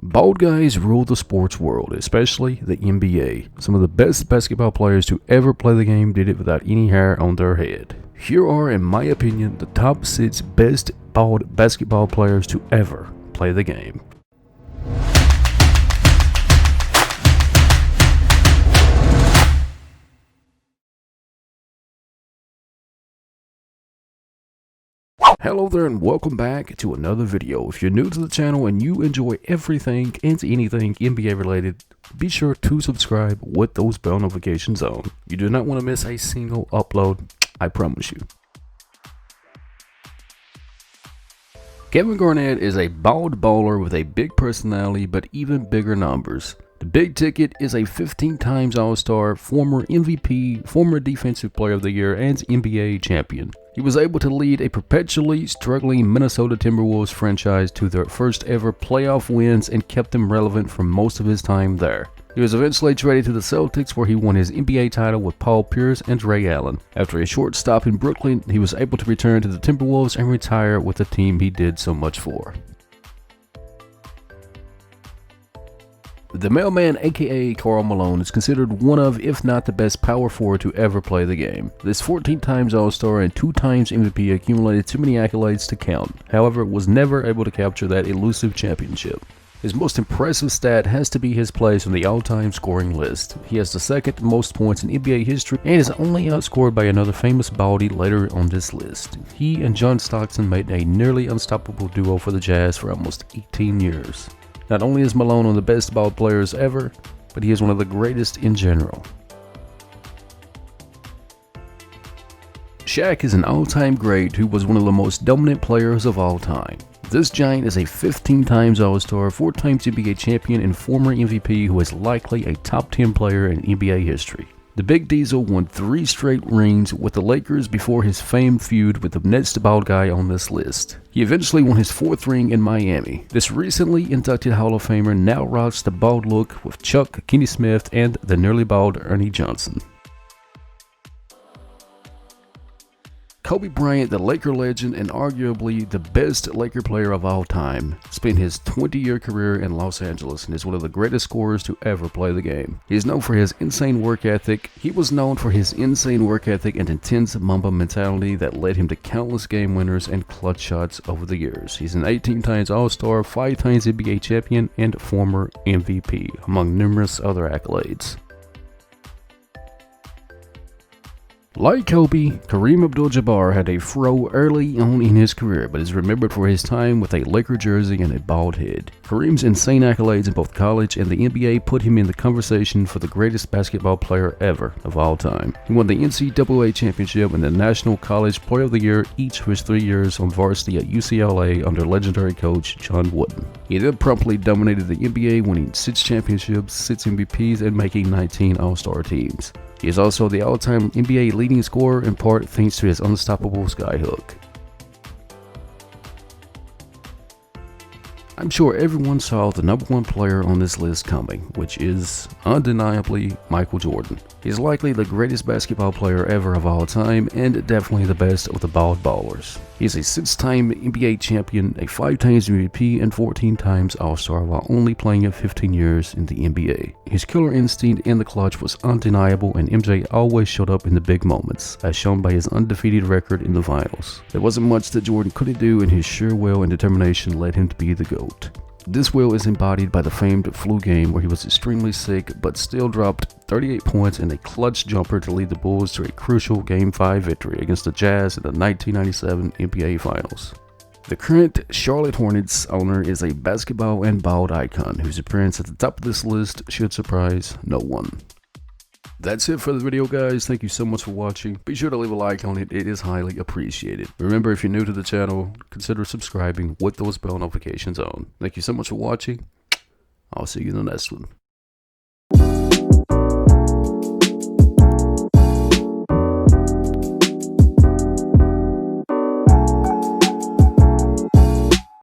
Bald guys rule the sports world, especially the NBA. Some of the best basketball players to ever play the game did it without any hair on their head. Here are, in my opinion, the top 6 best bald basketball players to ever play the game. Hello there and welcome back to another video. If you're new to the channel and you enjoy everything and anything NBA related, be sure to subscribe with those bell notifications on. You do not want to miss a single upload, I promise you. Kevin Garnett is a bald bowler with a big personality but even bigger numbers. The big ticket is a 15 times All-Star, former MVP, former Defensive Player of the Year, and NBA champion. He was able to lead a perpetually struggling Minnesota Timberwolves franchise to their first ever playoff wins and kept them relevant for most of his time there. He was eventually traded to the Celtics, where he won his NBA title with Paul Pierce and Ray Allen. After a short stop in Brooklyn, he was able to return to the Timberwolves and retire with the team he did so much for. The Mailman, aka Karl Malone, is considered one of, if not the best power forward to ever play the game. This 14 times All-Star and 2 times MVP accumulated too many accolades to count, however was never able to capture that elusive championship. His most impressive stat has to be his place on the all-time scoring list. He has the second most points in NBA history and is only outscored by another famous baldy later on this list. He and John Stockton made a nearly unstoppable duo for the Jazz for almost 18 years. Not only is Malone one of the best ball players ever, but he is one of the greatest in general. Shaq is an all-time great who was one of the most dominant players of all time. This giant is a 15 times All-Star, 4 times NBA champion, and former MVP who is likely a top 10 player in NBA history. The Big Diesel won 3 straight rings with the Lakers before his famed feud with the next bald guy on this list. He eventually won his 4th ring in Miami. This recently inducted Hall of Famer now rocks the bald look with Chuck, Kenny Smith, and the nearly bald Ernie Johnson. Kobe Bryant, the Laker legend and arguably the best Laker player of all time, spent his 20-year career in Los Angeles and is one of the greatest scorers to ever play the game. He is known for his insane work ethic. He was known for his insane work ethic and intense Mamba mentality that led him to countless game winners and clutch shots over the years. He's an 18 times All-Star, 5 times NBA champion, and former MVP, among numerous other accolades. Like Kobe, Kareem AbdulJabbar had a fro early on in his career, but is remembered for his time with a Laker jersey and a bald head. Kareem's insane accolades in both college and the NBA put him in the conversation for the greatest basketball player ever of all time. He won the NCAA championship and the National College Player of the Year each of his 3 years on varsity at UCLA under legendary coach John Wooden. He then promptly dominated the NBA, winning 6 championships, 6 MVPs, and making 19 All-Star teams. He is also the all-time NBA leading scorer, in part thanks to his unstoppable skyhook. I'm sure everyone saw the number 1 player on this list coming, which is undeniably Michael Jordan. He's likely the greatest basketball player ever of all time and definitely the best of the bald ballers. He's a 6-time NBA champion, a 5 times MVP, and 14 times All-Star while only playing at 15 years in the NBA. His killer instinct in the clutch was undeniable, and MJ always showed up in the big moments, as shown by his undefeated record in the finals. There wasn't much that Jordan couldn't do, and his sheer will and determination led him to be the GOAT. This will is embodied by the famed flu game, where he was extremely sick but still dropped 38 points in a clutch jumper to lead the Bulls to a crucial Game 5 victory against the Jazz in the 1997 NBA Finals. The current Charlotte Hornets owner is a basketball and bald icon whose appearance at the top of this list should surprise no one. That's it for the video, guys. Thank you so much for watching. Be sure to leave a like on it. It is highly appreciated. Remember, if you're new to the channel, consider subscribing with those bell notifications on. Thank you so much for watching. I'll see you in the next one.